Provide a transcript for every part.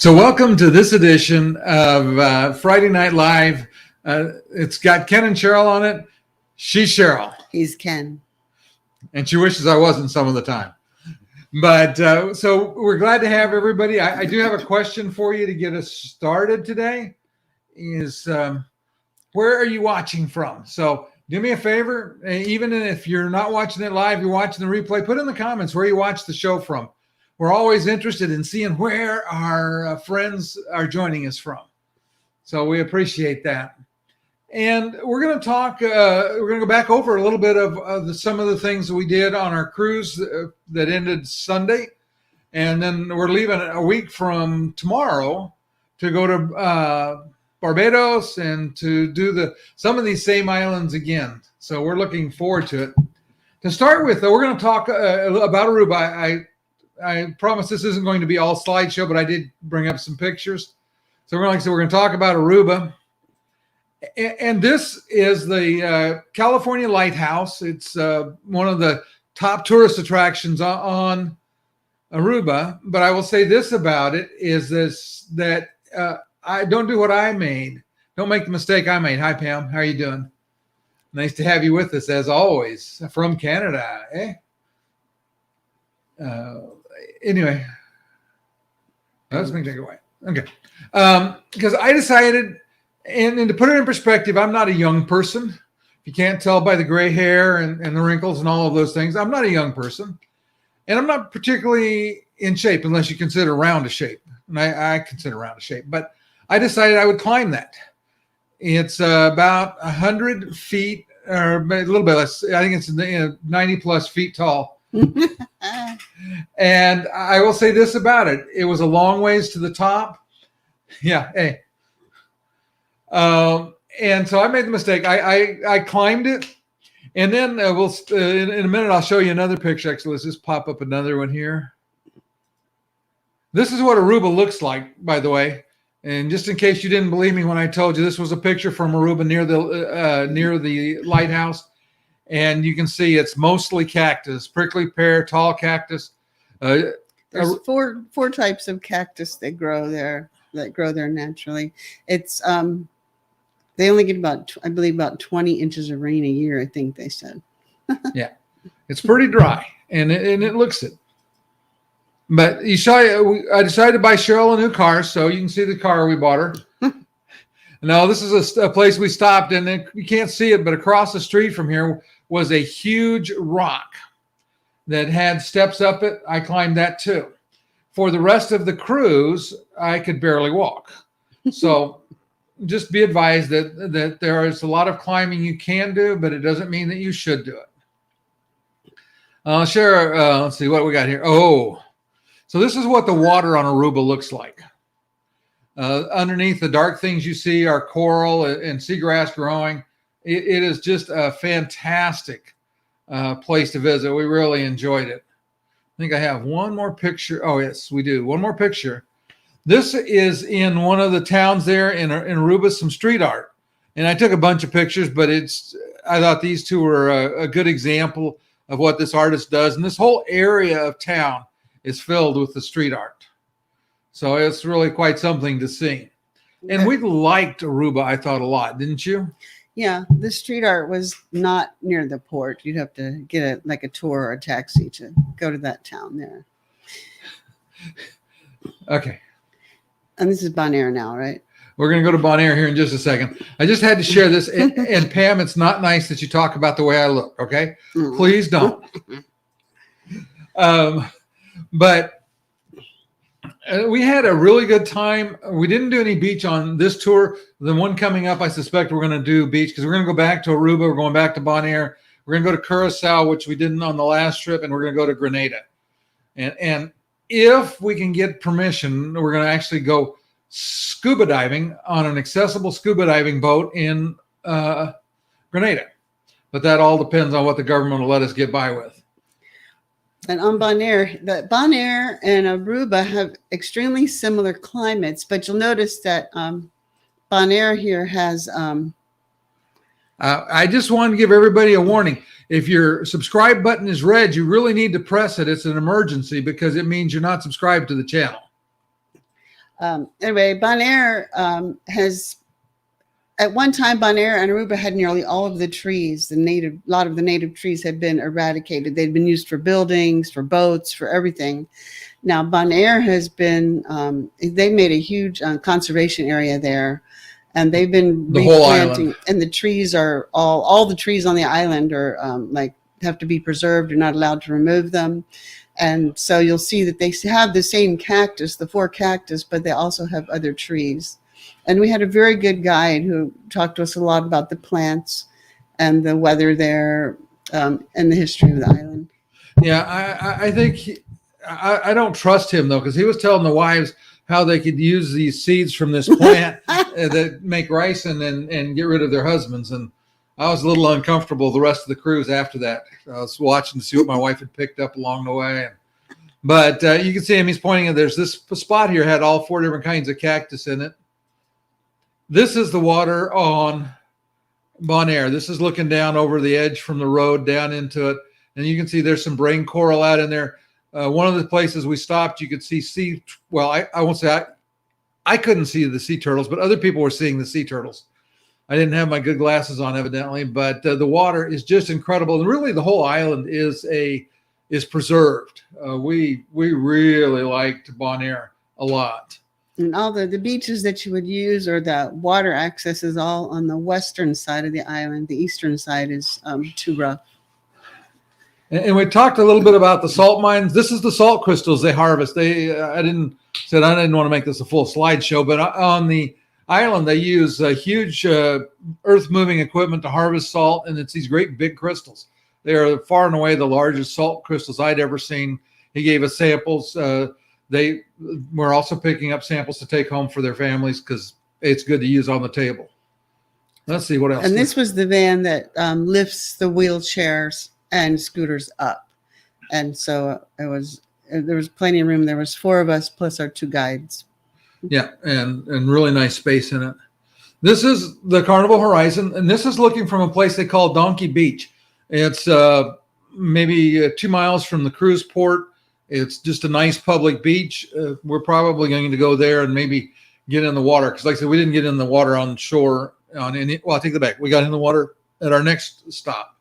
So welcome to this edition of Friday Night Live. It's got Ken and Cheryl on it. She's Cheryl. He's Ken. And she wishes I wasn't some of the time. But so we're glad to have everybody. I do have a question for you to get us started today. Where are you watching from? So do me a favor, even if you're not watching it live, you're watching the replay, put in the comments where you watch the show from. We're always interested in seeing where our friends are joining us from. So we appreciate that. And we're going to talk, we're going to go back over a little bit of some of the things that we did on our cruise that ended Sunday. And then we're leaving a week from tomorrow to go to Barbados and to do some of these same islands again. So we're looking forward to it. To start with, though, we're going to talk about Aruba. I promise this isn't going to be all slideshow, but I did bring up some pictures. So we're going to talk about Aruba. And this is the California Lighthouse. It's one of the top tourist attractions on Aruba. But I will say this about it is that I don't do what I made. Don't make the mistake I made. Hi, Pam. How are you doing? Nice to have you with us, as always, from Canada. Anyway, let's take it away. Okay. Because I decided, and to put it in perspective, I'm not a young person. If you can't tell by the gray hair and the wrinkles and all of those things, I'm not a young person. And I'm not particularly in shape unless you consider round a shape. And I consider round a shape. But I decided I would climb that. It's about 100 feet, or a little bit less. I think it's 90 plus feet tall. And I will say this about it. It was a long ways to the top. Yeah. Hey. And so I made the mistake. I climbed it. And then in a minute, I'll show you another picture. Actually, let's just pop up another one here. This is what Aruba looks like, by the way. And just in case you didn't believe me when I told you, this was a picture from Aruba near the lighthouse. And you can see it's mostly cactus, prickly pear, tall cactus. There's four types of cactus that grow there naturally. It's they only get about 20 inches of rain a year, I think they said. Yeah, it's pretty dry, and it looks it. But I decided to buy Cheryl a new car, so you can see the car we bought her. Now, this is a place we stopped, and you can't see it, but across the street from here was a huge rock that had steps up it. I climbed that too. For the rest of the cruise, I could barely walk. So just be advised that there is a lot of climbing you can do, but it doesn't mean that you should do it. Let's see what we got here. Oh, so this is what the water on Aruba looks like. Underneath the dark things you see are coral and seagrass growing. It is just a fantastic place to visit. We really enjoyed it. I think I have one more picture. Oh, yes, we do. One more picture. This is in one of the towns there in Aruba, some street art. And I took a bunch of pictures, but I thought these two were a good example of what this artist does. And this whole area of town is filled with the street art. So it's really quite something to see. And we liked Aruba, I thought, a lot, didn't you? Yeah, the street art was not near the port. You'd have to get a tour or a taxi to go to that town there. Okay. And this is Bonaire now, right? We're going to go to Bonaire here in just a second. I just had to share this. And Pam, it's not nice that you talk about the way I look, okay? Mm-hmm. Please don't. But we had a really good time. We didn't do any beach on this tour. The one coming up, I suspect we're going to do beach because we're going to go back to Aruba. We're going back to Bonaire. We're going to go to Curacao, which we didn't on the last trip, and we're going to go to Grenada. And if we can get permission, we're going to actually go scuba diving on an accessible scuba diving boat in Grenada. But that all depends on what the government will let us get by with. And on Bonaire and Aruba have extremely similar climates, but you'll notice that Bonaire here has. I just want to give everybody a warning. If your subscribe button is red, you really need to press it. It's an emergency because it means you're not subscribed to the channel. Anyway, Bonaire has. At one time, Bonaire and Aruba had nearly all of the trees. A lot of the native trees had been eradicated. They'd been used for buildings, for boats, for everything. Now, Bonaire has been, they made a huge conservation area there, and they've been the whole island. And the trees are all the trees on the island are have to be preserved. You're not allowed to remove them. And so you'll see that they have the same cactus, the 4 cactus, but they also have other trees. And we had a very good guide who talked to us a lot about the plants and the weather there and the history of the island. Yeah, I think I don't trust him, though, because he was telling the wives how they could use these seeds from this plant that make ricin and get rid of their husbands. And I was a little uncomfortable the rest of the cruise after that. I was watching to see what my wife had picked up along the way. But you can see him. He's pointing at there's this spot here had all 4 different kinds of cactus in it. This is the water on Bonaire. This is looking down over the edge from the road down into it. And you can see there's some brain coral out in there. One of the places we stopped, you could see I won't say I couldn't see the sea turtles, but other people were seeing the sea turtles. I didn't have my good glasses on, evidently, but the water is just incredible. And really the whole island is preserved. We really liked Bonaire a lot. And all the beaches that you would use or the water access is all on the western side of the island. The eastern side is too rough. And we talked a little bit about the salt mines. This is the salt crystals they harvest. I didn't want to make this a full slideshow, but on the island they use huge earth-moving equipment to harvest salt, and it's these great big crystals. They are far and away the largest salt crystals I'd ever seen. He gave us samples. They were also picking up samples to take home for their families because it's good to use on the table. Let's see what else. And this was the van that lifts the wheelchairs and scooters up. And so there was plenty of room. There was 4 of us plus our 2 guides. Yeah, and really nice space in it. This is the Carnival Horizon, and this is looking from a place they call Donkey Beach. It's maybe 2 miles from the cruise port. It's just a nice public beach. We're probably going to go there and maybe get in the water. Because like I said, we didn't get in the water on shore. Well, I take that back. We got in the water at our next stop.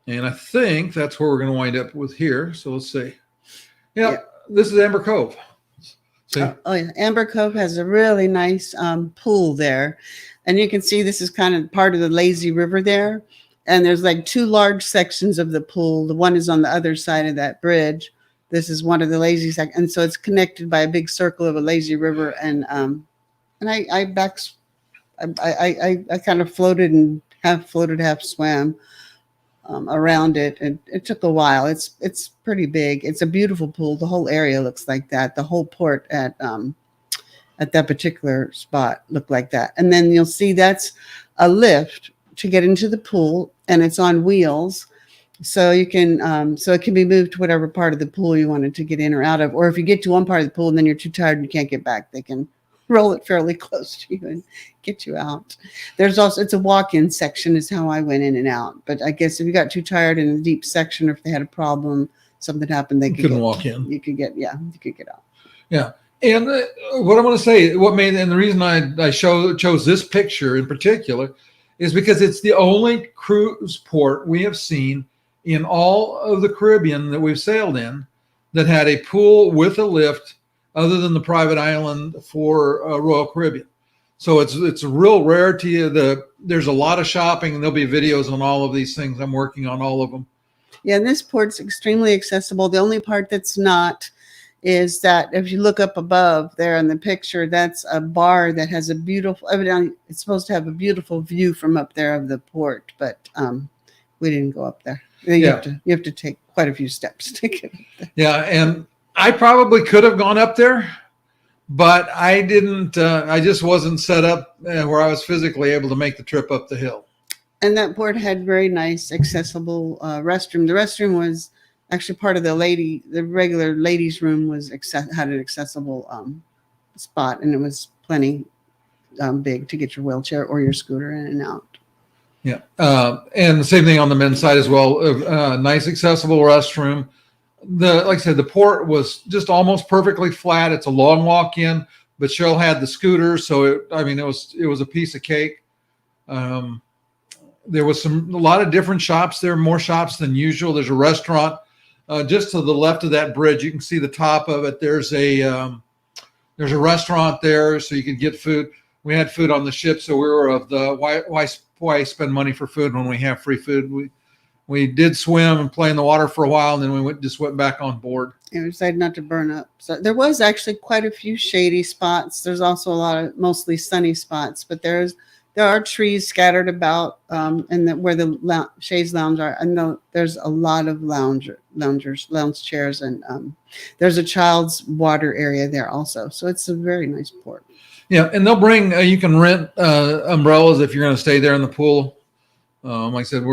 And I think that's where we're going to wind up with here. So let's see. Yeah. This is Amber Cove. Yeah, Amber Cove has a really nice pool there. And you can see this is kind of part of the lazy river there. And there's like 2 large sections of the pool. The one is on the other side of that bridge. This is one of the lazy sections. And so it's connected by a big circle of a lazy river. And I kind of floated and half swam around it. And it took a while. It's pretty big. It's a beautiful pool. The whole area looks like that. The whole port at that particular spot looked like that. And then you'll see that's a lift to get into the pool, and it's on wheels, so you can so it can be moved to whatever part of the pool you wanted to get in or out of. Or if you get to one part of the pool and then you're too tired and you can't get back, they can roll it fairly close to you and get you out. There's also, it's a walk-in section is how I went in and out. But I guess if you got too tired in the deep section, or if they had a problem, something happened, they couldn't walk in. You could get out. Yeah. And what I want to say, and the reason I chose this picture in particular is because it's the only cruise port we have seen in all of the Caribbean that we've sailed in that had a pool with a lift other than the private island for Royal Caribbean. So it's a real rarity. There's a lot of shopping, and there'll be videos on all of these things. I'm working on all of them. Yeah, and this port's extremely accessible. The only part that's not is that if you look up above there in the picture, that's a bar that has a beautiful, evidently it's supposed to have a beautiful view from up there of the port, but we didn't go up there. You have to take quite a few steps to get up there. Yeah, and I probably could have gone up there, but I didn't. I just wasn't set up where I was physically able to make the trip up the hill. And that port had very nice, accessible restroom. The restroom was actually part of the regular ladies' room had an accessible spot, and it was plenty big to get your wheelchair or your scooter in and out. Yeah, and the same thing on the men's side as well. Nice, accessible restroom. like I said, the port was just almost perfectly flat. It's a long walk in, but Cheryl had the scooter, so it was a piece of cake. There was a lot of different shops there, more shops than usual. There's a restaurant just to the left of that bridge. You can see the top of it. There's a restaurant there, so you could get food. We had food on the ship, so we were of the why spend money for food when we have free food. We did swim and play in the water for a while, and then we just went back on board. And we decided not to burn up. So there was actually quite a few shady spots. There's also a lot of mostly sunny spots, but there are trees scattered about, and where the chaise lounge are. I know there's a lot of lounge chairs, and there's a child's water area there also. So it's a very nice port. Yeah, and they'll bring. You can rent umbrellas if you're going to stay there in the pool. Like I said,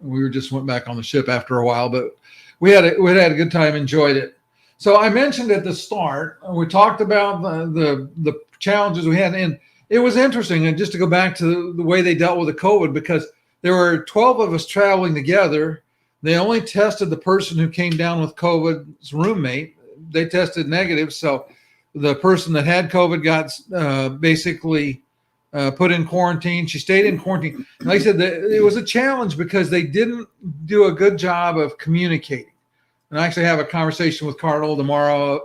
we just went back on the ship after a while, but we had a good time, enjoyed it. So I mentioned at the start, we talked about the challenges we had, and it was interesting. And just to go back to the way they dealt with the COVID, because there were 12 of us traveling together. They only tested the person who came down with COVID's roommate. They tested negative, so the person that had COVID got basically put in quarantine. She stayed in quarantine. Like I said, it was a challenge because they didn't do a good job of communicating. And I actually have a conversation with Carnival tomorrow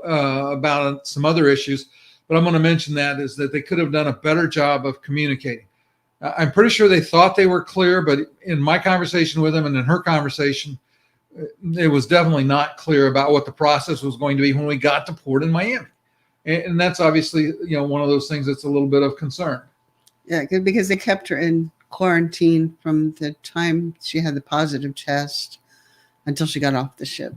about some other issues, but I'm going to mention that is that they could have done a better job of communicating. I'm pretty sure they thought they were clear, but in my conversation with them and in her conversation, it was definitely not clear about what the process was going to be when we got to port in Miami. And that's obviously, one of those things that's a little bit of concern. Yeah, because they kept her in quarantine from the time she had the positive test until she got off the ship.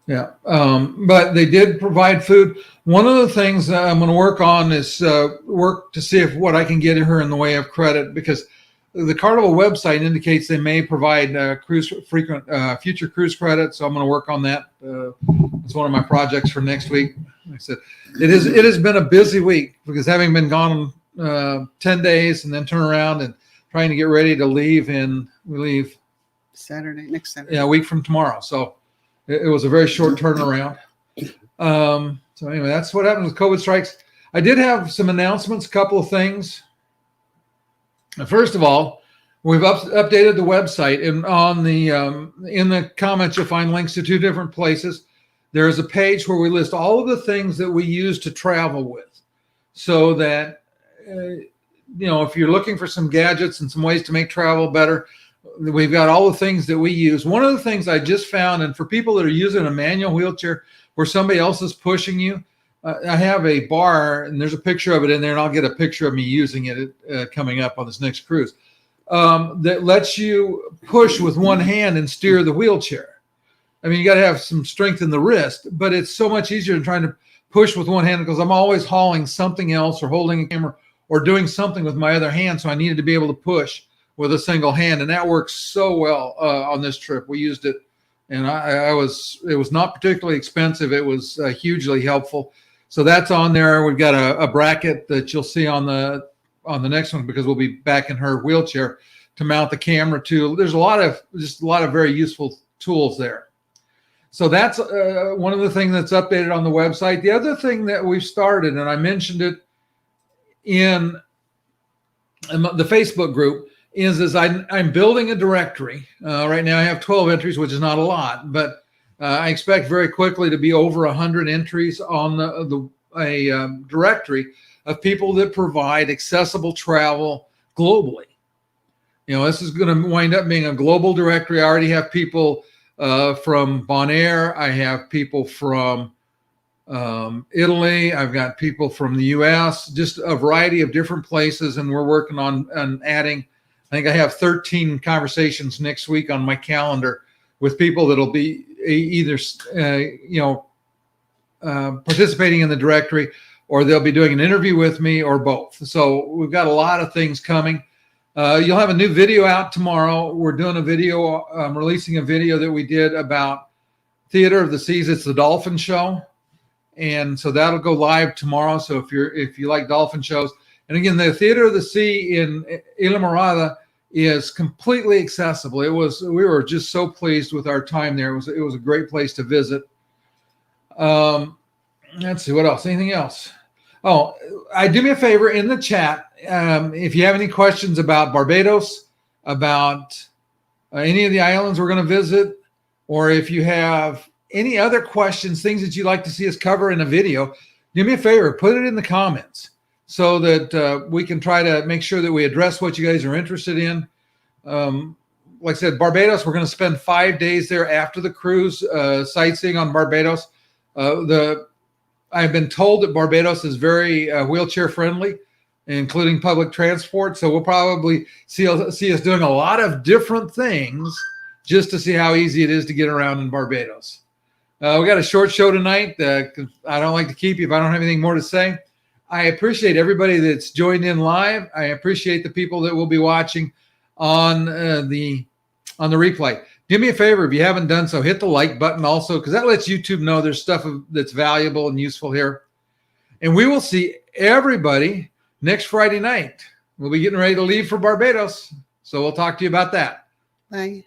Yeah, but they did provide food. One of the things I'm going to work on is work to see what I can get her in the way of credit, because the Carnival website indicates they may provide future cruise credit. So I'm going to work on that. It's one of my projects for next week. Like I said, it has been a busy week because having been gone 10 days and then turn around and trying to get ready to leave, and we leave next Saturday. Yeah, a week from tomorrow. So it was a very short turnaround. So anyway, that's what happened with COVID strikes. I did have some announcements, a couple of things. First of all, we've updated the website, and on the in the comments you'll find links to two different places. There is a page where we list all of the things that we use to travel with, so that if you're looking for some gadgets and some ways to make travel better, we've got all the things that we use. One of the things I just found, and for people that are using a manual wheelchair where somebody else is pushing you, I have a bar, and there's a picture of it in there, and I'll get a picture of me using it coming up on this next cruise, that lets you push with one hand and steer the wheelchair. I mean, you got to have some strength in the wrist, but it's so much easier than trying to push with one hand, because I'm always hauling something else or holding a camera or doing something with my other hand. So I needed to be able to push with a single hand, and that works so well on this trip. We used it, and it was not particularly expensive. It was hugely helpful. So that's on there. We've got a bracket that you'll see on the next one, because we'll be back in her wheelchair to mount the camera to. There's a lot of very useful tools there. So that's one of the things that's updated on the website. The other thing that we've started, and I mentioned it in the Facebook group, is I'm building a directory. Right now I have 12 entries, which is not a lot, but I expect very quickly to be over 100 entries on a directory of people that provide accessible travel globally. This is going to wind up being a global directory. I already have people from Bonaire. I have people from Italy. I've got people from the U.S., just a variety of different places, and we're working on adding. I think I have 13 conversations next week on my calendar with people that'll be either participating in the directory, or they'll be doing an interview with me, or both. So we've got a lot of things coming. You'll have a new video out tomorrow. We're doing a video, releasing a video that we did about Theater of the Seas. It's the dolphin show, and so that'll go live tomorrow. So if you like dolphin shows, and again, the Theater of the Sea in Isla Morada is completely accessible. We were just so pleased with our time there. It was a great place to visit. Let's see what else. Anything else? Oh, do me a favor in the chat. If you have any questions about Barbados, about any of the islands we're going to visit, or if you have any other questions, things that you'd like to see us cover in a video, do me a favor, put it in the comments so that we can try to make sure that we address what you guys are interested in. Like I said, Barbados, we're going to spend 5 days there after the cruise, sightseeing on Barbados. I've been told that Barbados is very wheelchair friendly, including public transport. So we'll probably see us doing a lot of different things just to see how easy it is to get around in Barbados. We got a short show tonight. I don't like to keep you if I don't have anything more to say. I appreciate everybody that's joined in live. I appreciate the people that will be watching on the replay. Do me a favor, if you haven't done so, hit the like button also, because that lets YouTube know there's stuff that's valuable and useful here. And we will see everybody next Friday night. We'll be getting ready to leave for Barbados. So we'll talk to you about that. Bye.